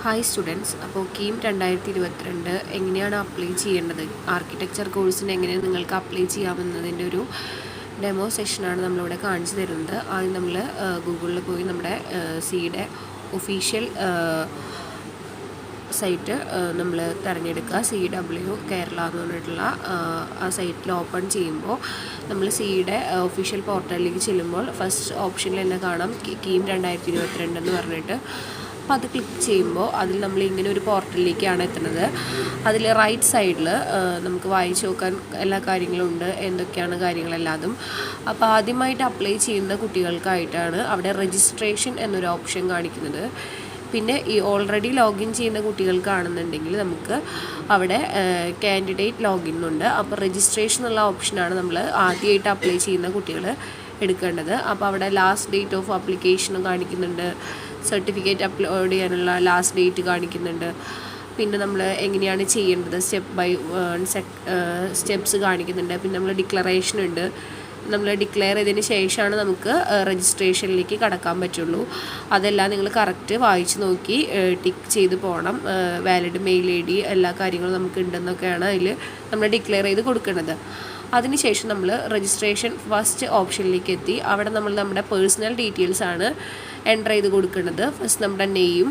Hi students, അപ്പോൾ കീം 2022 എങ്ങനെയാണ് apply ചെയ്യേണ്ടത്, ആർക്കിടെക്ചർ കോഴ്സിന് എങ്ങനെ നിങ്ങൾക്ക് അപ്ലൈ ചെയ്യാമെന്നതിൻ്റെ ഒരു ഡെമോ സെഷനാണ് നമ്മളിവിടെ കാണിച്ചു തരുന്നത്. ആദ്യം നമ്മൾ ഗൂഗിളിൽ പോയി നമ്മുടെ സിയുടെ ഒഫീഷ്യൽ സൈറ്റ് നമ്മൾ തിരഞ്ഞെടുക്കുക. CW കേരള എന്ന് പറഞ്ഞിട്ടുള്ള ആ സൈറ്റിൽ ഓപ്പൺ ചെയ്യുമ്പോൾ നമ്മൾ സിയുടെ ഒഫീഷ്യൽ പോർട്ടലിലേക്ക് ചെല്ലുമ്പോൾ ഫസ്റ്റ് ഓപ്ഷനിൽ തന്നെ കാണാം കീം 2022 എന്ന് പറഞ്ഞിട്ട്. അപ്പോൾ അത് ക്ലിക്ക് ചെയ്യുമ്പോൾ അതിൽ നമ്മൾ ഇങ്ങനെ ഒരു പോർട്ടലിലേക്കാണ് എത്തുന്നത്. അതിൽ റൈറ്റ് സൈഡിൽ നമുക്ക് വായിച്ചു നോക്കാൻ എല്ലാ കാര്യങ്ങളും ഉണ്ട്, എന്തൊക്കെയാണ് കാര്യങ്ങളെല്ലാതും. അപ്പോൾ ആദ്യമായിട്ട് അപ്ലൈ ചെയ്യുന്ന കുട്ടികൾക്കായിട്ടാണ് അവിടെ രജിസ്ട്രേഷൻ എന്നൊരു ഓപ്ഷൻ കാണിക്കുന്നത്. പിന്നെ ഈ ഓൾറെഡി ലോഗിൻ ചെയ്യുന്ന കുട്ടികൾക്കാണെന്നുണ്ടെങ്കിൽ നമുക്ക് അവിടെ കാൻഡിഡേറ്റ് ലോഗിൻ ഉണ്ട്. അപ്പോൾ രജിസ്ട്രേഷൻ ഉള്ള ഓപ്ഷനാണ് നമ്മൾ ആദ്യമായിട്ട് അപ്ലൈ ചെയ്യുന്ന കുട്ടികൾ എടുക്കേണ്ടത്. അപ്പോൾ അവിടെ ലാസ്റ്റ് ഡേറ്റ് ഓഫ് ആപ്ലിക്കേഷനും കാണിക്കുന്നുണ്ട്, സർട്ടിഫിക്കറ്റ് അപ്ലോഡ് ചെയ്യാനുള്ള ലാസ്റ്റ് ഡേറ്റ് കാണിക്കുന്നുണ്ട്. പിന്നെ നമ്മൾ എങ്ങനെയാണ് ചെയ്യേണ്ടത് സ്റ്റെപ്പ് ബൈ സ്റ്റെപ്സ് കാണിക്കുന്നുണ്ട്. പിന്നെ നമ്മൾ ഡിക്ലറേഷൻ ഉണ്ട്. നമ്മൾ ഡിക്ലെയർ ചെയ്തതിന് ശേഷമാണ് നമുക്ക് രജിസ്ട്രേഷനിലേക്ക് കടക്കാൻ പറ്റുള്ളൂ. അതെല്ലാം നിങ്ങൾ കറക്റ്റ് വായിച്ച് നോക്കി ടിക്ക് ചെയ്ത് പോകണം. വാലിഡ് മെയിൽ ID എല്ലാ കാര്യങ്ങളും നമുക്ക് ഉണ്ടെന്നൊക്കെയാണ് അതിൽ നമ്മൾ ഡിക്ലെയർ ചെയ്ത് കൊടുക്കുന്നത്. അതിനുശേഷം നമ്മൾ രജിസ്ട്രേഷൻ ഫസ്റ്റ് ഓപ്ഷനിലേക്ക് എത്തി. അവിടെ നമ്മൾ നമ്മുടെ പേഴ്സണൽ ഡീറ്റെയിൽസ് ആണ് എൻ്റർ ചെയ്ത് കൊടുക്കുന്നത്. ഫസ്റ്റ് നമ്മുടെ നെയിം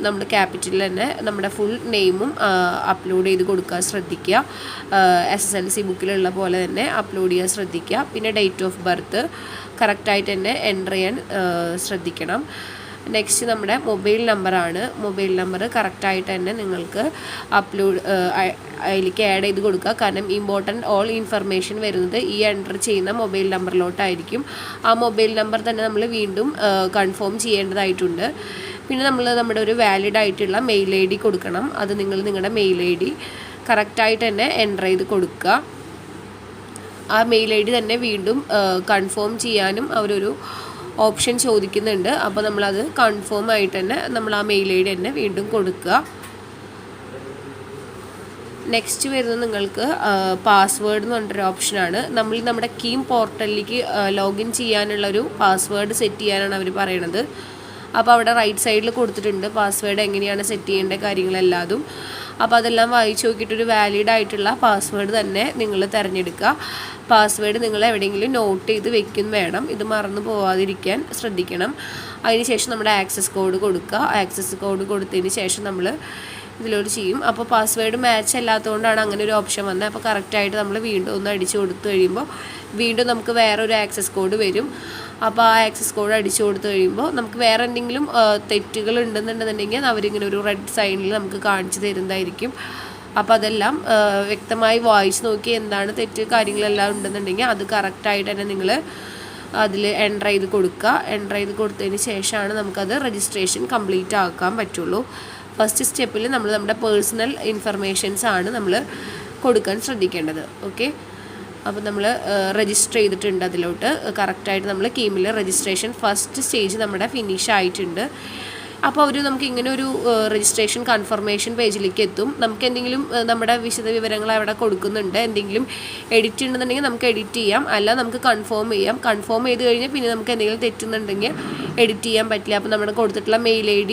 നമ്മുടെ ക്യാപിറ്റലിൽ തന്നെ നമ്മുടെ ഫുൾ നെയിമും അപ്ലോഡ് ചെയ്ത് കൊടുക്കാൻ ശ്രദ്ധിക്കുക. SSLC ബുക്കിലുള്ള പോലെ തന്നെ അപ്ലോഡ് ചെയ്യാൻ ശ്രദ്ധിക്കുക. പിന്നെ ഡേറ്റ് ഓഫ് ബർത്ത് കറക്റ്റായിട്ട് തന്നെ എൻ്റർ ചെയ്യാൻ ശ്രദ്ധിക്കണം. നെക്സ്റ്റ് നമ്മുടെ മൊബൈൽ നമ്പറാണ്. മൊബൈൽ നമ്പർ കറക്റ്റായിട്ട് തന്നെ നിങ്ങൾക്ക് അതിലേക്ക് ആഡ് ചെയ്ത് കൊടുക്കുക. കാരണം ഇമ്പോർട്ടൻറ്റ് ഓൾ ഇൻഫർമേഷൻ വരുന്നത് ഈ എൻ്റർ ചെയ്യുന്ന മൊബൈൽ നമ്പറിലോട്ടായിരിക്കും. ആ മൊബൈൽ നമ്പർ തന്നെ നമ്മൾ വീണ്ടും കൺഫേം ചെയ്യേണ്ടതായിട്ടുണ്ട്. പിന്നെ നമ്മൾ നമ്മുടെ ഒരു വാലിഡ് ആയിട്ടുള്ള മെയിൽ ID കൊടുക്കണം. അത് നിങ്ങളുടെ മെയിൽ ID കറക്റ്റായിട്ട് തന്നെ എൻ്റർ ചെയ്ത് കൊടുക്കുക. ആ മെയിൽ ID തന്നെ വീണ്ടും കൺഫേം ചെയ്യാനും അവരൊരു ഓപ്ഷൻ ചോദിക്കുന്നുണ്ട്. അപ്പോൾ നമ്മളത് കൺഫേം ആയിട്ട് തന്നെ നമ്മൾ ആ മെയിൽ ID തന്നെ വീണ്ടും കൊടുക്കുക. നെക്സ്റ്റ് വരുന്നത് നിങ്ങൾക്ക് പാസ്വേഡ് എന്ന് പറഞ്ഞൊരു ഓപ്ഷനാണ്. നമ്മൾ നമ്മുടെ കീം പോർട്ടലിലേക്ക് ലോഗിൻ ചെയ്യാനുള്ളൊരു പാസ്വേഡ് സെറ്റ് ചെയ്യാനാണ് അവർ പറയണത്. അപ്പോൾ അവിടെ റൈറ്റ് സൈഡിൽ കൊടുത്തിട്ടുണ്ട് പാസ്വേഡ് എങ്ങനെയാണ് സെറ്റ് ചെയ്യേണ്ട കാര്യങ്ങളെല്ലാതും. അപ്പോൾ അതെല്ലാം വായിച്ച് നോക്കിയിട്ടൊരു വാലിഡ് ആയിട്ടുള്ള പാസ്വേഡ് തന്നെ നിങ്ങൾ തിരഞ്ഞെടുക്കുക. പാസ്വേഡ് നിങ്ങൾ എവിടെയെങ്കിലും നോട്ട് ചെയ്ത് വെക്കും വേണം. ഇത് മറന്നു പോവാതിരിക്കാൻ ശ്രദ്ധിക്കണം. അതിനുശേഷം നമ്മുടെ ആക്സസ് കോഡ് കൊടുക്കുക. ആക്സസ് കോഡ് കൊടുത്തതിന് ശേഷം നമ്മൾ ഇതിലോട്ട് ചെയ്യും. അപ്പോൾ പാസ്വേഡ് മാച്ച് അല്ലാത്തതുകൊണ്ടാണ് അങ്ങനെ ഒരു ഓപ്ഷൻ വന്നത്. അപ്പോൾ കറക്റ്റായിട്ട് നമ്മൾ വീണ്ടും ഒന്ന് അടിച്ചു കൊടുത്തു കഴിയുമ്പോൾ വീണ്ടും നമുക്ക് വേറൊരു ആക്സസ് കോഡ് വരും. അപ്പോൾ ആ ആക്സസ് കോഡ് അടിച്ചു കൊടുത്തു കഴിയുമ്പോൾ നമുക്ക് വേറെ എന്തെങ്കിലും തെറ്റുകൾ ഉണ്ടെന്നുണ്ടെന്നുണ്ടെങ്കിൽ അവരിങ്ങനെ ഒരു റെഡ് സൈനിൽ നമുക്ക് കാണിച്ചു തരുന്നതായിരിക്കും. അപ്പോൾ അതെല്ലാം വ്യക്തമായി വായിച്ച് നോക്കി എന്താണ് തെറ്റ് കാര്യങ്ങളെല്ലാം ഉണ്ടെന്നുണ്ടെങ്കിൽ അത് കറക്റ്റായിട്ട് തന്നെ നിങ്ങൾ അതിൽ എൻ്റർ ചെയ്ത് കൊടുക്കുക. എൻ്റർ ചെയ്ത് കൊടുത്തതിന് ശേഷമാണ് നമുക്കത് രജിസ്ട്രേഷൻ കംപ്ലീറ്റ് ആക്കാൻ പറ്റുള്ളൂ. ഫസ്റ്റ് സ്റ്റെപ്പിൽ നമ്മൾ നമ്മുടെ പേഴ്സണൽ ഇൻഫർമേഷൻസ് ആണ് നമ്മൾ കൊടുക്കാൻ ശ്രദ്ധിക്കേണ്ടത്. ഓക്കെ, അപ്പോൾ നമ്മൾ രജിസ്റ്റർ ചെയ്തിട്ടുണ്ട്. അതിലോട്ട് കറക്റ്റായിട്ട് നമ്മൾ കീമിൽ രജിസ്ട്രേഷൻ ഫസ്റ്റ് സ്റ്റേജ് നമ്മുടെ ഫിനിഷ് ആയിട്ടുണ്ട്. അപ്പോൾ അവർ നമുക്ക് ഇങ്ങനെ ഒരു രജിസ്ട്രേഷൻ കൺഫർമേഷൻ പേജിലേക്ക് എത്തും. നമുക്ക് എന്തെങ്കിലും നമ്മുടെ വിശദ വിവരങ്ങൾ അവിടെ കൊടുക്കുന്നുണ്ട്. എന്തെങ്കിലും എഡിറ്റ് ഉണ്ടെന്നുണ്ടെങ്കിൽ നമുക്ക് എഡിറ്റ് ചെയ്യാം, അല്ല നമുക്ക് കൺഫേം ചെയ്യാം. കൺഫേം ചെയ്ത് കഴിഞ്ഞാൽ പിന്നെ നമുക്ക് എന്തെങ്കിലും തെറ്റുന്നുണ്ടെങ്കിൽ എഡിറ്റ് ചെയ്യാൻ പറ്റില്ല. അപ്പോൾ നമ്മുടെ കൊടുത്തിട്ടുള്ള മെയിൽ ID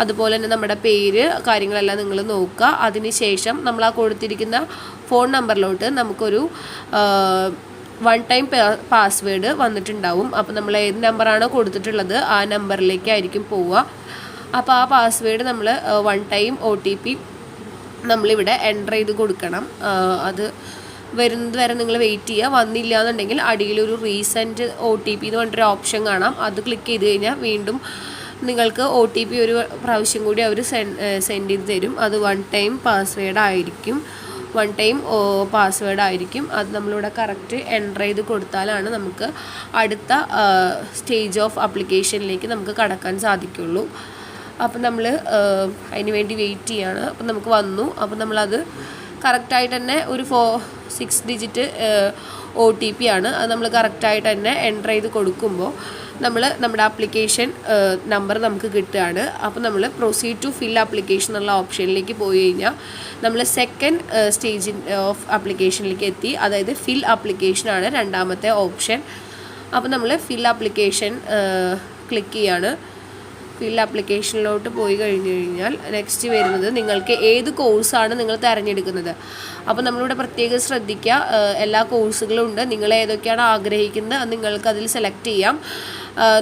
അതുപോലെ തന്നെ നമ്മുടെ പേര് കാര്യങ്ങളെല്ലാം നിങ്ങൾ നോക്കുക. അതിനുശേഷം നമ്മൾ ആ കൊടുത്തിരിക്കുന്ന ഫോൺ നമ്പറിലോട്ട് നമുക്കൊരു വൺ ടൈം പാസ്വേഡ് വന്നിട്ടുണ്ടാവും. അപ്പോൾ നമ്മൾ ഏത് നമ്പറാണോ കൊടുത്തിട്ടുള്ളത് ആ നമ്പറിലേക്കായിരിക്കും പോവുക. അപ്പോൾ ആ പാസ്വേഡ് നമ്മൾ വൺ ടൈം OTP നമ്മളിവിടെ എൻ്റർ ചെയ്ത് കൊടുക്കണം. അത് വരുന്നത് വരെ നിങ്ങൾ വെയിറ്റ് ചെയ്യുക. വന്നില്ല എന്നുണ്ടെങ്കിൽ അടിയിലൊരു റീസെൻറ്റ് OTP എന്ന് പറഞ്ഞിട്ടൊരു ഓപ്ഷൻ കാണാം. അത് ക്ലിക്ക് ചെയ്ത് കഴിഞ്ഞാൽ വീണ്ടും നിങ്ങൾക്ക് OTP ഒരു പ്രാവശ്യം കൂടി അവർ സെൻഡ് ചെയ്ത് തരും. അത് വൺ ടൈം പാസ്വേഡ് ആയിരിക്കും. അത് നമ്മളിവിടെ കറക്റ്റ് എൻ്റർ ചെയ്ത് കൊടുത്താലാണ് നമുക്ക് അടുത്ത സ്റ്റേജ് ഓഫ് ആപ്ലിക്കേഷനിലേക്ക് നമുക്ക് കടക്കാൻ സാധിക്കുള്ളൂ. അപ്പോൾ നമ്മൾ അതിന് വേണ്ടി വെയിറ്റ് ചെയ്യാണ്. അപ്പോൾ നമുക്ക് വന്നു. അപ്പോൾ നമ്മളത് കറക്റ്റായിട്ട് തന്നെ ഒരു 6 ഡിജിറ്റ് OTP ആണ്. അത് നമ്മൾ കറക്റ്റായിട്ട് തന്നെ എൻ്റർ ചെയ്ത് കൊടുക്കുമ്പോൾ നമ്മുടെ ആപ്ലിക്കേഷൻ നമ്പർ നമുക്ക് കിട്ടുകയാണ്. അപ്പോൾ നമ്മൾ പ്രൊസീഡ് ടു ഫിൽ ആപ്ലിക്കേഷൻ എന്നുള്ള ഓപ്ഷനിലേക്ക് പോയി കഴിഞ്ഞാൽ നമ്മൾ സെക്കൻഡ് സ്റ്റേജ് ഓഫ് ആപ്ലിക്കേഷനിലേക്ക് എത്തി. അതായത് ഫിൽ ആപ്ലിക്കേഷനാണ് രണ്ടാമത്തെ ഓപ്ഷൻ. അപ്പോൾ നമ്മൾ ഫിൽ ആപ്ലിക്കേഷൻ ക്ലിക്ക് ചെയ്യാണ്. ഫിൽ ആപ്ലിക്കേഷനിലോട്ട് പോയി കഴിഞ്ഞ് കഴിഞ്ഞാൽ നെക്സ്റ്റ് വരുന്നത് നിങ്ങൾക്ക് ഏത് കോഴ്സാണ് നിങ്ങൾ തിരഞ്ഞെടുക്കുന്നത്. അപ്പോൾ നമ്മളിവിടെ പ്രത്യേകം ശ്രദ്ധിക്കുക, എല്ലാ കോഴ്സുകളും ഉണ്ട്. നിങ്ങൾ ഏതൊക്കെയാണ് ആഗ്രഹിക്കുന്നത് അത് നിങ്ങൾക്ക് അതിൽ സെലക്ട് ചെയ്യാം.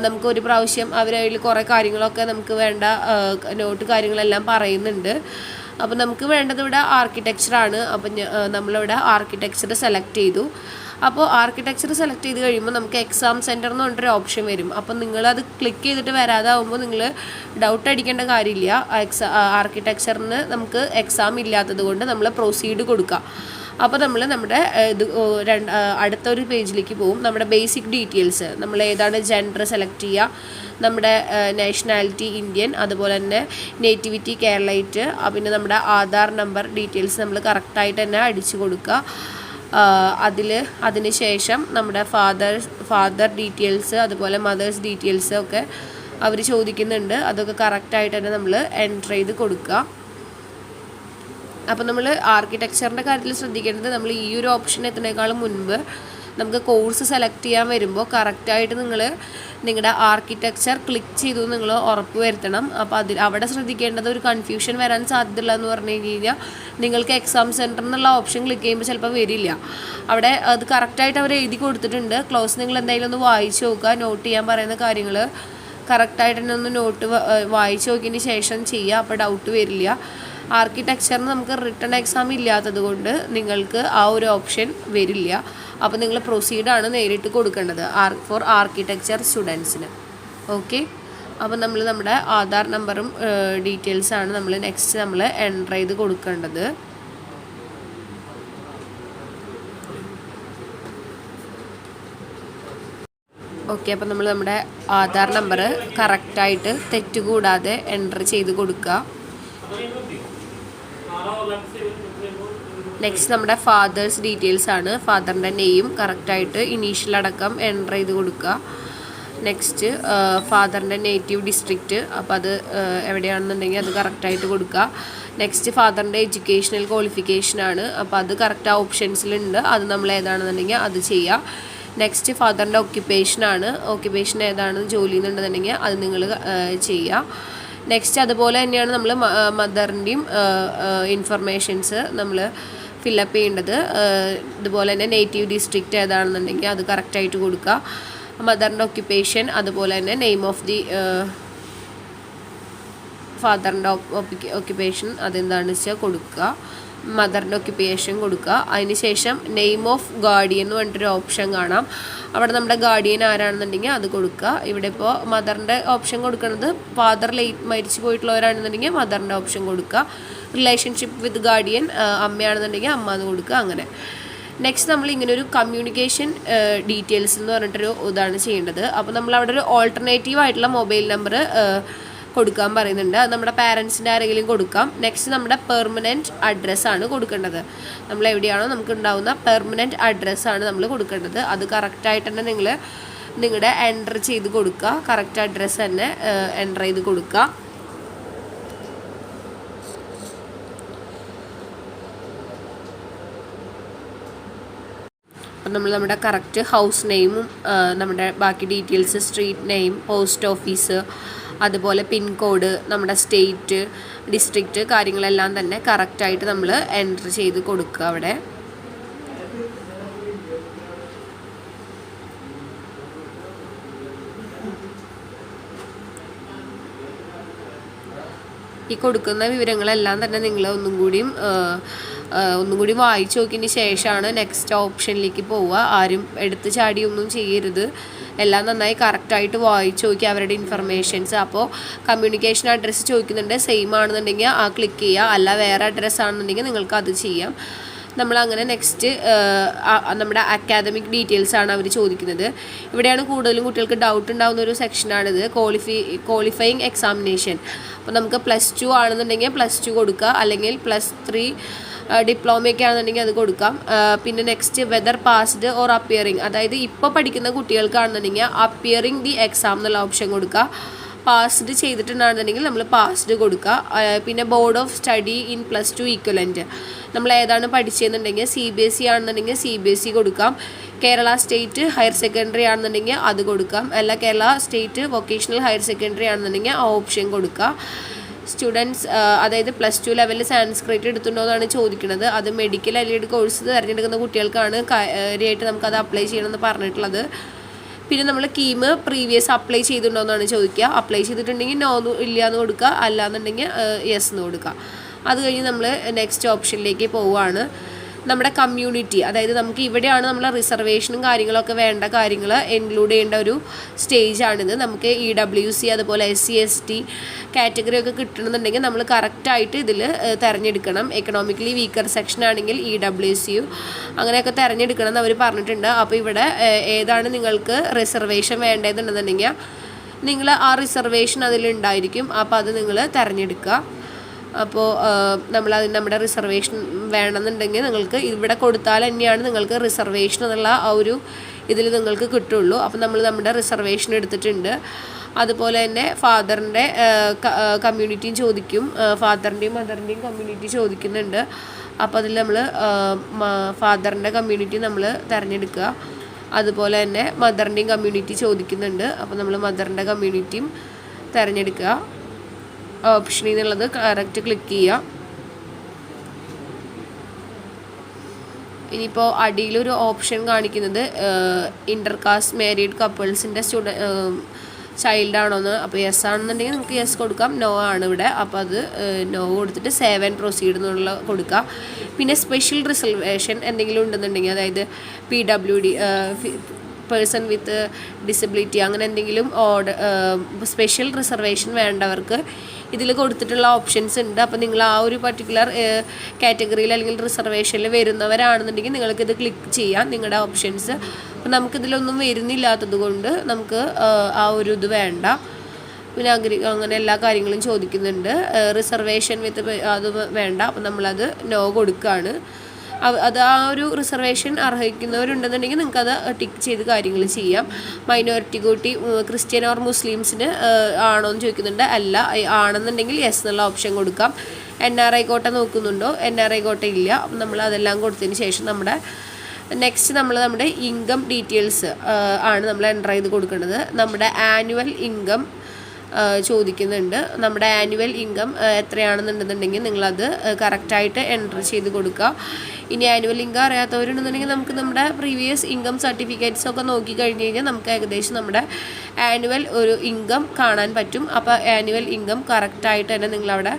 നമുക്ക് ഒരു പ്രാവശ്യം അവരതിൽ കുറേ കാര്യങ്ങളൊക്കെ നമുക്ക് വേണ്ട നോട്ട് കാര്യങ്ങളെല്ലാം പറയുന്നുണ്ട്. അപ്പോൾ നമുക്ക് വേണ്ടത് ഇവിടെ ആർക്കിടെക്ചറാണ്. അപ്പം നമ്മളിവിടെ ആർക്കിടെക്ചർ സെലക്ട് ചെയ്തു. അപ്പോൾ ആർക്കിടെക്ചർ സെലക്ട് ചെയ്ത് കഴിയുമ്പോൾ നമുക്ക് എക്സാം സെൻറ്റർ എന്ന് പറഞ്ഞൊരു ഓപ്ഷൻ വരും. അപ്പോൾ നിങ്ങളത് ക്ലിക്ക് ചെയ്തിട്ട് വരാതാവുമ്പോൾ നിങ്ങൾ ഡൗട്ട് അടിക്കേണ്ട കാര്യമില്ല. ആർക്കിടെക്ചറിന് നമുക്ക് എക്സാം ഇല്ലാത്തത് കൊണ്ട് നമ്മൾ പ്രൊസീഡ് കൊടുക്കുക. അപ്പോൾ നമ്മൾ നമ്മുടെ അടുത്തൊരു പേജിലേക്ക് പോകും. നമ്മുടെ ബേസിക് ഡീറ്റെയിൽസ്, നമ്മൾ ഏതാണ് ജെൻഡർ സെലക്ട് ചെയ്യുക, നമ്മുടെ നാഷണാലിറ്റി ഇന്ത്യൻ, അതുപോലെ തന്നെ നേറ്റിവിറ്റി കേരളൈറ്റ്, പിന്നെ നമ്മുടെ ആധാർ നമ്പർ ഡീറ്റെയിൽസ് നമ്മൾ കറക്റ്റായിട്ട് തന്നെ അടിച്ചു കൊടുക്കുക. അതിന് ശേഷം നമ്മുടെ ഫാദർ ഡീറ്റെയിൽസ് അതുപോലെ മദേഴ്സ് ഡീറ്റെയിൽസ് ഒക്കെ അവർ ചോദിക്കുന്നുണ്ട്. അതൊക്കെ കറക്റ്റായിട്ട് തന്നെ നമ്മൾ എൻ്റർ ചെയ്ത് കൊടുക്കുക. അപ്പോൾ നമ്മൾ ആർക്കിടെക്ചറിൻ്റെ കാര്യത്തിൽ ശ്രദ്ധിക്കേണ്ടത്, നമ്മൾ ഈ ഒരു ഓപ്ഷൻ എത്തുന്നതിനേക്കാളും മുൻപ് നമുക്ക് കോഴ്സ് സെലക്ട് ചെയ്യാൻ വരുമ്പോൾ കറക്റ്റായിട്ട് നിങ്ങൾ നിങ്ങളുടെ ആർക്കിടെക്ചർ ക്ലിക്ക് ചെയ്തു നിങ്ങൾ ഉറപ്പ് വരുത്തണം. അപ്പോൾ അവിടെ ശ്രദ്ധിക്കേണ്ടത്, ഒരു കൺഫ്യൂഷൻ വരാൻ സാധ്യതയില്ല എന്ന് പറഞ്ഞു കഴിഞ്ഞാൽ നിങ്ങൾക്ക് എക്സാം സെൻറ്റർ എന്നുള്ള ഓപ്ഷൻ ക്ലിക്ക് ചെയ്യുമ്പോൾ ചിലപ്പോൾ വരില്ല. അവിടെ അത് കറക്റ്റായിട്ട് അവർ എഴുതി കൊടുത്തിട്ടുണ്ട്. ക്ലോസ് നിങ്ങൾ എന്തായാലും ഒന്ന് വായിച്ച് നോക്കുക. നോട്ട് ചെയ്യാൻ പറയുന്ന കാര്യങ്ങൾ കറക്റ്റായിട്ട് തന്നെ ഒന്ന് വായിച്ച് നോക്കിയതിന് ശേഷം ചെയ്യുക. അപ്പോൾ ഡൗട്ട് വരില്ല. ആർക്കിടെക്ചറിന് നമുക്ക് റിട്ടൺ എക്സാം ഇല്ലാത്തത് കൊണ്ട് നിങ്ങൾക്ക് ആ ഒരു ഓപ്ഷൻ വരില്ല. അപ്പോൾ നിങ്ങൾ പ്രൊസീഡാണ് നേരിട്ട് കൊടുക്കേണ്ടത് ഫോർ ആർക്കിടെക്ചർ സ്റ്റുഡൻസിന്. ഓക്കെ, അപ്പോൾ നമ്മൾ നമ്മുടെ ആധാർ നമ്പറും ഡീറ്റെയിൽസാണ് നമ്മൾ നെക്സ്റ്റ് നമ്മൾ എൻ്റർ ചെയ്ത് കൊടുക്കേണ്ടത്. ഓക്കെ, അപ്പോൾ നമ്മൾ നമ്മുടെ ആധാർ നമ്പർ കറക്റ്റായിട്ട് തെറ്റുകൂടാതെ എൻ്റർ ചെയ്ത് കൊടുക്കുക. നെക്സ്റ്റ് നമ്മുടെ ഫാദേഴ്സ് ഡീറ്റെയിൽസ് ആണ്. ഫാദറിൻ്റെ നെയിം കറക്റ്റായിട്ട് ഇനീഷ്യൽ അടക്കം എൻ്റർ ചെയ്ത് കൊടുക്കുക. നെക്സ്റ്റ് ഫാദറിൻ്റെ നേറ്റീവ് ഡിസ്ട്രിക്റ്റ്, അപ്പോൾ അത് എവിടെയാണെന്നുണ്ടെങ്കിൽ അത് കറക്റ്റായിട്ട് കൊടുക്കുക. നെക്സ്റ്റ് ഫാദറിൻ്റെ എഡ്യൂക്കേഷണൽ ക്വാളിഫിക്കേഷനാണ്. അപ്പോൾ അത് കറക്റ്റ് ആ ഓപ്ഷൻസിലുണ്ട്. അത് നമ്മൾ ഏതാണെന്നുണ്ടെങ്കിൽ അത് ചെയ്യുക. നെക്സ്റ്റ് ഫാദറിൻ്റെ ഓക്യുപ്പേഷനാണ്. ഓക്യുപ്പേഷൻ ഏതാണ് ജോലി എന്നുണ്ടെന്നുണ്ടെങ്കിൽ അത് നിങ്ങൾ ചെയ്യുക. നെക്സ്റ്റ് അതുപോലെ തന്നെയാണ് നമ്മൾ മദറിൻ്റെയും ഇൻഫർമേഷൻസ് നമ്മൾ ഫില്ലപ്പ് ചെയ്യേണ്ടത്. ഇതുപോലെ തന്നെ നേറ്റീവ് ഡിസ്ട്രിക്റ്റ് ഏതാണെന്നുണ്ടെങ്കിൽ അത് കറക്റ്റായിട്ട് കൊടുക്കുക. മദറിൻ്റെ ഓക്യുപ്പേഷൻ, അതുപോലെ തന്നെ നെയിം ഓഫ് ദി ഫാദറിൻ്റെ ഓക്യുപ്പേഷൻ അതെന്താണെന്ന് വെച്ചാൽ കൊടുക്കുക. മദറിൻ്റെ ഓക്യുപ്പേഷൻ കൊടുക്കുക. അതിനുശേഷം നെയിം ഓഫ് ഗാർഡിയൻ എന്ന് പറഞ്ഞിട്ടൊരു ഓപ്ഷൻ കാണാം. അവിടെ നമ്മുടെ ഗാർഡിയൻ ആരാണെന്നുണ്ടെങ്കിൽ അത് കൊടുക്കുക. ഇവിടെ ഇപ്പോൾ മദറിൻ്റെ ഓപ്ഷൻ കൊടുക്കുന്നത് ഫാദർ മരിച്ചു പോയിട്ടുള്ളവരാണെന്നുണ്ടെങ്കിൽ മദറിൻ്റെ ഓപ്ഷൻ കൊടുക്കുക. റിലേഷൻഷിപ്പ് വിത്ത് ഗാർഡിയൻ അമ്മയാണെന്നുണ്ടെങ്കിൽ അമ്മ എന്ന് കൊടുക്കുക. അങ്ങനെ നെക്സ്റ്റ് നമ്മൾ ഇങ്ങനെ ഒരു കമ്മ്യൂണിക്കേഷൻ ഡീറ്റെയിൽസ് എന്ന് പറഞ്ഞിട്ടൊരു ഇതാണ് ചെയ്യേണ്ടത്. അപ്പോൾ നമ്മൾ അവിടെ ഒരു ഓൾട്ടർനേറ്റീവ് ആയിട്ടുള്ള മൊബൈൽ നമ്പർ കൊടുക്കാൻ പറയുന്നുണ്ട്. അത് നമ്മുടെ പാരൻസിൻ്റെ ആരെങ്കിലും കൊടുക്കാം. നെക്സ്റ്റ് നമ്മുടെ പെർമനൻറ്റ് അഡ്രസ്സാണ് കൊടുക്കേണ്ടത്. നമ്മൾ എവിടെയാണോ നമുക്ക് ഉണ്ടാവുന്ന പെർമനൻറ്റ് അഡ്രസ്സാണ് നമ്മൾ കൊടുക്കേണ്ടത്. അത് കറക്റ്റായിട്ട് തന്നെ നിങ്ങളുടെ എൻ്റർ ചെയ്ത് കൊടുക്കുക. കറക്റ്റ് അഡ്രസ്സ് തന്നെ എൻ്റർ ചെയ്ത് കൊടുക്കുക. അപ്പം നമ്മൾ നമ്മുടെ കറക്റ്റ് ഹൗസ് നെയിമും നമ്മുടെ ബാക്കി details, street name, post office, അതുപോലെ പിൻകോഡ്, നമ്മുടെ സ്റ്റേറ്റ്, ഡിസ്ട്രിക്റ്റ് കാര്യങ്ങളെല്ലാം തന്നെ കറക്റ്റായിട്ട് നമ്മൾ എൻ്റർ ചെയ്ത് കൊടുക്കുക. അവിടെ ഈ കൊടുക്കുന്ന വിവരങ്ങളെല്ലാം തന്നെ നിങ്ങൾ ഒന്നും കൂടി വായിച്ചു നോക്കിയതിന് ശേഷമാണ് നെക്സ്റ്റ് ഓപ്ഷനിലേക്ക് പോവുക. ആരും എടുത്ത് ചാടിയൊന്നും ചെയ്യരുത്. എല്ലാം നന്നായി കറക്റ്റായിട്ട് വായിച്ച് നോക്കി അവരുടെ ഇൻഫർമേഷൻസ്. അപ്പോൾ കമ്മ്യൂണിക്കേഷൻ അഡ്രസ്സ് ചോദിക്കുന്നുണ്ട്, സെയിം ആണെന്നുണ്ടെങ്കിൽ ആ ക്ലിക്ക് ചെയ്യുക. അല്ല വേറെ അഡ്രസ്സ് ആണെന്നുണ്ടെങ്കിൽ നിങ്ങൾക്ക് അത് ചെയ്യാം. നമ്മളങ്ങനെ നെക്സ്റ്റ് നമ്മുടെ അക്കാദമിക് ഡീറ്റെയിൽസ് ആണ് അവർ ചോദിക്കുന്നത്. ഇവിടെയാണ് കൂടുതലും കുട്ടികൾക്ക് ഡൗട്ട് ഉണ്ടാകുന്ന ഒരു സെക്ഷനാണിത്, ക്വാളിഫയിങ് എക്സാമിനേഷൻ. അപ്പോൾ നമുക്ക് +2 ആണെന്നുണ്ടെങ്കിൽ +2 കൊടുക്കുക, അല്ലെങ്കിൽ +3 ഡിപ്ലോമയൊക്കെ ആണെന്നുണ്ടെങ്കിൽ അത് കൊടുക്കാം. പിന്നെ next whether passed or appearing, അതായത് ഇപ്പോൾ പഠിക്കുന്ന കുട്ടികൾക്കാണെന്നുണ്ടെങ്കിൽ അപ്പിയറിങ് ദി എക്സാം എന്നുള്ള ഓപ്ഷൻ കൊടുക്കുക. പാസ്ഡ് ചെയ്തിട്ടുണ്ടായിരുന്നുണ്ടെങ്കിൽ നമ്മൾ പാസ്ഡ് കൊടുക്കുക. പിന്നെ board of study in +2 equivalent നമ്മൾ ഏതാണ് പഠിച്ചതെന്നുണ്ടെങ്കിൽ CBSE ആണെന്നുണ്ടെങ്കിൽ CBSE കൊടുക്കാം. കേരള സ്റ്റേറ്റ് ഹയർ സെക്കൻഡറി ആണെന്നുണ്ടെങ്കിൽ അത് കൊടുക്കാം. അല്ല Kerala state vocational higher secondary ആണെന്നുണ്ടെങ്കിൽ ആ ഓപ്ഷൻ കൊടുക്കുക. സ്റ്റുഡൻസ് അതായത് +2 ലെവലിൽ സാൻസ്ക്രിറ്റ് എടുത്തിട്ടുണ്ടോ എന്നാണ് ചോദിക്കുന്നത്. അത് മെഡിക്കൽ അല്ലെങ്കിൽ കോഴ്സ് തിരഞ്ഞെടുക്കുന്ന കുട്ടികൾക്കാണ് കാര്യമായിട്ട് നമുക്കത് അപ്ലൈ ചെയ്യണമെന്ന് പറഞ്ഞിട്ടുള്ളത്. പിന്നെ നമ്മൾ കീം പ്രീവിയസ് അപ്ലൈ ചെയ്തിട്ടുണ്ടോ എന്നാണ് ചോദിക്കുക. അപ്ലൈ ചെയ്തിട്ടുണ്ടെങ്കിൽ നോ ഇല്ല എന്ന് കൊടുക്കുക, അല്ലാന്നുണ്ടെങ്കിൽ യെസ് എന്ന് കൊടുക്കുക. അത് കഴിഞ്ഞ് നമ്മൾ നെക്സ്റ്റ് ഓപ്ഷനിലേക്ക് പോവുകയാണ്. നമ്മുടെ കമ്മ്യൂണിറ്റി, അതായത് നമുക്ക് ഇവിടെയാണ് നമ്മൾ റിസർവേഷനും കാര്യങ്ങളൊക്കെ വേണ്ട കാര്യങ്ങൾ ഇൻക്ലൂഡ് ചെയ്യേണ്ട ഒരു സ്റ്റേജാണിത്. നമുക്ക് EWC അതുപോലെ SC ST കാറ്റഗറി ഒക്കെ കിട്ടണമെന്നുണ്ടെങ്കിൽ നമ്മൾ കറക്റ്റായിട്ട് ഇതിൽ തിരഞ്ഞെടുക്കണം. എക്കണോമിക്കലി വീക്കർ സെക്ഷൻ ആണെങ്കിൽ EWC അങ്ങനെയൊക്കെ തിരഞ്ഞെടുക്കണം എന്ന് അവർ പറഞ്ഞിട്ടുണ്ട്. അപ്പോൾ ഇവിടെ ഏതാണ് നിങ്ങൾക്ക് റിസർവേഷൻ വേണ്ടതെന്നുണ്ടെന്നുണ്ടെങ്കിൽ നിങ്ങൾ ആ റിസർവേഷൻ അതിലുണ്ടായിരിക്കും. അപ്പോൾ അത് നിങ്ങൾ തിരഞ്ഞെടുക്കുക. അപ്പോൾ നമ്മുടെ റിസർവേഷൻ വേണമെന്നുണ്ടെങ്കിൽ നിങ്ങൾക്ക് ഇവിടെ കൊടുത്താൽ തന്നെയാണ് നിങ്ങൾക്ക് റിസർവേഷൻ എന്നുള്ള ആ ഒരു ഇതിൽ നിങ്ങൾക്ക് കിട്ടുള്ളൂ. അപ്പോൾ നമ്മൾ നമ്മുടെ റിസർവേഷൻ എടുത്തിട്ടുണ്ട്. അതുപോലെ തന്നെ ഫാദറിൻ്റെ കമ്മ്യൂണിറ്റിയും ചോദിക്കും, ഫാദറിൻ്റെയും മദറിൻ്റെയും കമ്മ്യൂണിറ്റി ചോദിക്കുന്നുണ്ട്. അപ്പോൾ അതിൽ നമ്മൾ ഫാദറിൻ്റെ കമ്മ്യൂണിറ്റി നമ്മൾ തിരഞ്ഞെടുക്കുക. അതുപോലെ തന്നെ മദറിൻ്റെയും കമ്മ്യൂണിറ്റി ചോദിക്കുന്നുണ്ട്. അപ്പോൾ നമ്മൾ മദറിൻ്റെ കമ്മ്യൂണിറ്റിയും തിരഞ്ഞെടുക്കുക. ഓപ്ഷനിൽ നിന്നുള്ളത് കറക്റ്റ് ക്ലിക്ക് ചെയ്യുക. ഇനിയിപ്പോൾ അടിയിലൊരു ഓപ്ഷൻ കാണിക്കുന്നത് ഇൻ്റർകാസ്റ്റ് മാരീഡ് കപ്പിൾസിൻ്റെ ചൈൽഡാണോന്ന്. അപ്പോൾ യെസ് ആണെന്നുണ്ടെങ്കിൽ നമുക്ക് യെസ് കൊടുക്കാം. നോ ആണ് ഇവിടെ. അപ്പോൾ അത് നോ കൊടുത്തിട്ട് സേവ് ആൻഡ് പ്രൊസീഡ് എന്നുള്ള കൊടുക്കുക. പിന്നെ സ്പെഷ്യൽ റിസർവേഷൻ എന്തെങ്കിലും ഉണ്ടെന്നുണ്ടെങ്കിൽ, അതായത് PWD പേഴ്സൺ വിത്ത് ഡിസബിലിറ്റി അങ്ങനെ എന്തെങ്കിലും സ്പെഷ്യൽ റിസർവേഷൻ വേണ്ടവർക്ക് ഇതിൽ കൊടുത്തിട്ടുള്ള ഓപ്ഷൻസ് ഉണ്ട്. അപ്പോൾ നിങ്ങൾ ആ ഒരു പർട്ടിക്കുലർ കാറ്റഗറിയിൽ അല്ലെങ്കിൽ റിസർവേഷനിൽ വരുന്നവരാണെന്നുണ്ടെങ്കിൽ നിങ്ങൾക്കിത് ക്ലിക്ക് ചെയ്യാം, നിങ്ങളുടെ ഓപ്ഷൻസ്. അപ്പോൾ നമുക്കിതിലൊന്നും വരുന്നില്ലാത്തത് കൊണ്ട് നമുക്ക് ആ ഒരു ഇത് വേണ്ട. പിന്നെ അങ്ങനെ എല്ലാ കാര്യങ്ങളും ചോദിക്കുന്നുണ്ട്. റിസർവേഷൻ വിത്ത് അത് വേണ്ട. അപ്പോൾ നമ്മളത് നോ കൊടുക്കുകയാണ്. അത് ആ ഒരു റിസർവേഷൻ അർഹിക്കുന്നവരുണ്ടെന്നുണ്ടെങ്കിൽ നിങ്ങൾക്കത് ടിക്ക് ചെയ്ത് കാര്യങ്ങൾ ചെയ്യാം. മൈനോറിറ്റി കൂട്ടി ക്രിസ്ത്യൻ ഓർ മുസ്ലിംസിന് ആണോ എന്ന് ചോദിക്കുന്നുണ്ട്. അല്ല ആണെന്നുണ്ടെങ്കിൽ യെസ് എന്നുള്ള ഓപ്ഷൻ കൊടുക്കാം. NRI കോട്ട നോക്കുന്നുണ്ടോ? NRI കോട്ട ഇല്ല. അപ്പം നമ്മൾ അതെല്ലാം കൊടുത്തതിന് ശേഷം നമ്മുടെ നമ്മുടെ ഇൻകം ഡീറ്റെയിൽസ് ആണ് നമ്മൾ എൻ്റർ ചെയ്ത് കൊടുക്കുന്നത്. നമ്മുടെ ആനുവൽ ഇൻകം ചോദിക്കുന്നുണ്ട്. നമ്മുടെ ആനുവൽ ഇൻകം എത്രയാണെന്നുണ്ടെന്നുണ്ടെങ്കിൽ നിങ്ങളത് കറക്റ്റായിട്ട് എൻ്റർ ചെയ്ത് കൊടുക്കുക. ഇനി ആനുവൽ ഇൻകം അറിയാത്തവരുണ്ടെന്നുണ്ടെങ്കിൽ നമുക്ക് നമ്മുടെ പ്രീവിയസ് ഇൻകം സർട്ടിഫിക്കറ്റ്സ് ഒക്കെ നോക്കി കഴിഞ്ഞ് കഴിഞ്ഞാൽ നമുക്ക് ഏകദേശം നമ്മുടെ ആനുവൽ ഒരു ഇൻകം കാണാൻ പറ്റും. അപ്പോൾ ആനുവൽ ഇൻകം കറക്റ്റായിട്ട് തന്നെ നിങ്ങളവിടെ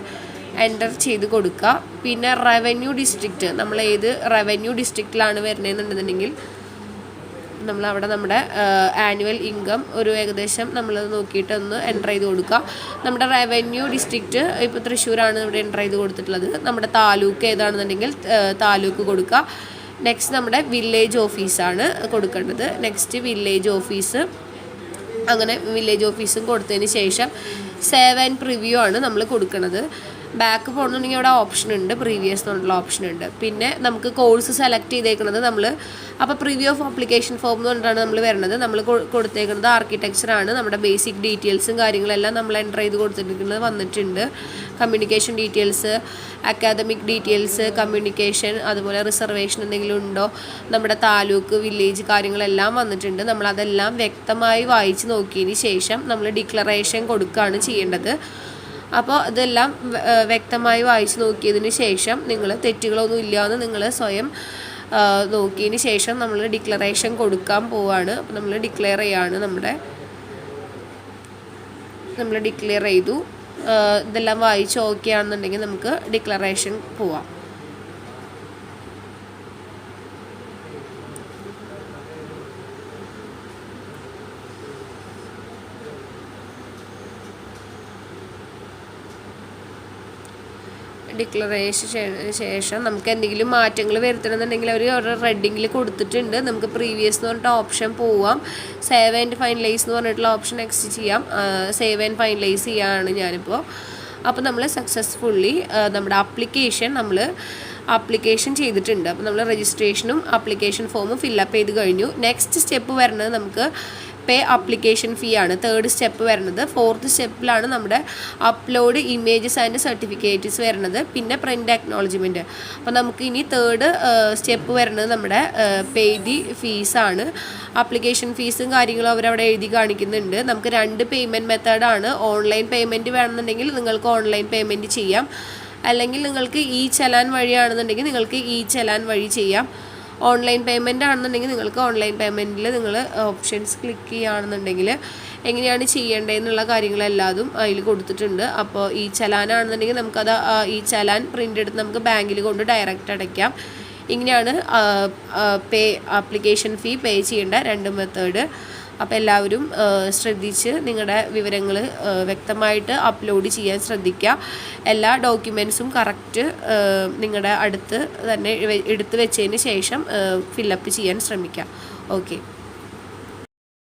എൻ്റർ ചെയ്ത് കൊടുക്കുക. പിന്നെ റവന്യൂ ഡിസ്ട്രിക്റ്റ്, നമ്മൾ ഏത് റവന്യൂ ഡിസ്ട്രിക്റ്റിലാണ് വരുന്നതെന്നുണ്ടെന്നുണ്ടെങ്കിൽ നമ്മളവിടെ നമ്മുടെ ആനുവൽ ഇൻകം ഒരു ഏകദേശം നമ്മൾ നോക്കിയിട്ട് ഒന്ന് എൻ്റർ ചെയ്ത് കൊടുക്കുക. നമ്മുടെ റവന്യൂ ഡിസ്ട്രിക്റ്റ് ഇപ്പോൾ തൃശ്ശൂരാണ് ഇവിടെ എൻ്റർ ചെയ്ത് കൊടുത്തിട്ടുള്ളത്. നമ്മുടെ താലൂക്ക് ഏതാണെന്നുണ്ടെങ്കിൽ താലൂക്ക് കൊടുക്കുക. നെക്സ്റ്റ് നമ്മുടെ വില്ലേജ് ഓഫീസാണ് കൊടുക്കേണ്ടത്. Next village office. അങ്ങനെ വില്ലേജ് ഓഫീസും കൊടുത്തതിന് ശേഷം സേവ് ആൻഡ് പ്രിവ്യൂ ആണ് നമ്മൾ കൊടുക്കുന്നത്. ബാക്ക് പോകണമെന്നുണ്ടെങ്കിൽ അവിടെ ഓപ്ഷൻ ഉണ്ട്, പ്രീവിയസ് എന്നുള്ള ഓപ്ഷൻ ഉണ്ട്. പിന്നെ നമുക്ക് കോഴ്സ് സെലക്ട് ചെയ്തേക്കുന്നത് അപ്പോൾ പ്രിവ്യൂ ഓഫ് ആപ്ലിക്കേഷൻ ഫോം എന്ന് പറഞ്ഞിട്ടാണ് നമ്മൾ വരുന്നത്. നമ്മൾ കൊടുത്തേക്കുന്നത് ആർക്കിടെക്ചറാണ്. നമ്മുടെ ബേസിക് ഡീറ്റെയിൽസും കാര്യങ്ങളെല്ലാം നമ്മൾ എൻ്റർ ചെയ്ത് കൊടുത്തിരിക്കുന്നത് വന്നിട്ടുണ്ട്. Communication details, academic details, communication, അതുപോലെ റിസർവേഷൻ എന്തെങ്കിലും ഉണ്ടോ, നമ്മുടെ താലൂക്ക്, വില്ലേജ് കാര്യങ്ങളെല്ലാം വന്നിട്ടുണ്ട്. നമ്മളതെല്ലാം വ്യക്തമായി വായിച്ച് നോക്കിയതിന് ശേഷം നമ്മൾ ഡിക്ലറേഷൻ കൊടുക്കുകയാണ് ചെയ്യേണ്ടത്. അപ്പോൾ ഇതെല്ലാം വ്യക്തമായി വായിച്ച് നോക്കിയതിന് ശേഷം നിങ്ങൾ തെറ്റുകളൊന്നും ഇല്ലയെന്ന് നിങ്ങൾ സ്വയം നോക്കിയതിന് ശേഷം നമ്മൾ ഡിക്ലറേഷൻ കൊടുക്കാൻ പോവുകയാണ്. അപ്പോൾ നമ്മൾ ഡിക്ലെയർ ചെയ്യാണ്. നമ്മൾ ഡിക്ലെയർ ചെയ്തു. ഇതെല്ലാം വായിച്ച് ഓക്കെ ആണെന്നുണ്ടെങ്കിൽ നമുക്ക് ഡിക്ലറേഷൻ പോവാം. ഡിക്ലറേഷന് ശേഷം നമുക്ക് എന്തെങ്കിലും മാറ്റങ്ങൾ വരുത്തണമെന്നുണ്ടെങ്കിൽ അവർ റെഡിങ്ങിൽ കൊടുത്തിട്ടുണ്ട്. നമുക്ക് പ്രീവിയസ് എന്ന് പറഞ്ഞിട്ട് ഓപ്ഷൻ പോവാം. സേവ് ആൻഡ് ഫൈനലൈസ് എന്ന് പറഞ്ഞിട്ടുള്ള ഓപ്ഷൻ നെക്സ്റ്റ് ചെയ്യാം. സേവ് ആൻഡ് ഫൈനലൈസ് ചെയ്യുകയാണ് ഞാനിപ്പോൾ. അപ്പോൾ നമ്മൾ സക്സസ്ഫുള്ളി നമ്മുടെ ആപ്ലിക്കേഷൻ ചെയ്തിട്ടുണ്ട്. അപ്പോൾ നമ്മൾ രജിസ്ട്രേഷനും ആപ്ലിക്കേഷൻ ഫോമും ഫില്ലപ്പ് ചെയ്ത് കഴിഞ്ഞു. നെക്സ്റ്റ് സ്റ്റെപ്പ് വരുന്നത് നമുക്ക് പേ അപ്ലിക്കേഷൻ ഫീ ആണ് തേർഡ് സ്റ്റെപ്പ് വരുന്നത്. ഫോർത്ത് സ്റ്റെപ്പിലാണ് നമ്മുടെ അപ്ലോഡ് ഇമേജസ് ആൻഡ് സർട്ടിഫിക്കറ്റ്സ് വരുന്നത്, പിന്നെ പ്രിൻ്റ് അക്നോളജ്മെൻറ്റ്. അപ്പോൾ നമുക്ക് ഇനി തേർഡ് സ്റ്റെപ്പ് വരുന്നത് നമ്മുടെ പേ ദി ഫീസാണ്. ആപ്ലിക്കേഷൻ ഫീസും കാര്യങ്ങളും അവരവിടെ എഴുതി കാണിക്കുന്നുണ്ട്. നമുക്ക് 2 പേയ്മെൻറ്റ് മെത്തേഡാണ്. ഓൺലൈൻ പേയ്മെൻറ്റ് വേണമെന്നുണ്ടെങ്കിൽ നിങ്ങൾക്ക് ഓൺലൈൻ പേയ്മെൻറ്റ് ചെയ്യാം, അല്ലെങ്കിൽ നിങ്ങൾക്ക് ഈ ചലാൻ വഴിയാണെന്നുണ്ടെങ്കിൽ നിങ്ങൾക്ക് ഈ ചലാൻ വഴി ചെയ്യാം. ഓൺലൈൻ പേയ്മെൻ്റ് ആണെന്നുണ്ടെങ്കിൽ നിങ്ങൾക്ക് ഓൺലൈൻ പേയ്മെൻറ്റിൽ നിങ്ങൾ ഓപ്ഷൻസ് ക്ലിക്ക് ചെയ്യുകയാണെന്നുണ്ടെങ്കിൽ എങ്ങനെയാണ് ചെയ്യേണ്ടതെന്നുള്ള കാര്യങ്ങളെല്ലാതും അതിൽ കൊടുത്തിട്ടുണ്ട്. അപ്പോൾ ഈ ചലാനാണെന്നുണ്ടെങ്കിൽ നമുക്കത് ഈ ചലാൻ പ്രിൻ്റ് എടുത്ത് നമുക്ക് ബാങ്കിൽ കൊണ്ട് ഡയറക്റ്റ് അടയ്ക്കാം. ഇങ്ങനെയാണ് ആപ്ലിക്കേഷൻ ഫീ പേ ചെയ്യേണ്ട 2 മെത്തേഡ്. അപ്പോൾ എല്ലാവരും ശ്രദ്ധിച്ച് നിങ്ങളുടെ വിവരങ്ങൾ വ്യക്തമായിട്ട് അപ്ലോഡ് ചെയ്യാൻ ശ്രദ്ധിക്കുക. എല്ലാ ഡോക്യുമെൻറ്റ്സും കറക്റ്റ് നിങ്ങളുടെ അടുത്ത് തന്നെ എടുത്ത് വെച്ചതിന് ശേഷം ഫില്ലപ്പ് ചെയ്യാൻ ശ്രമിക്കുക. ഓക്കെ.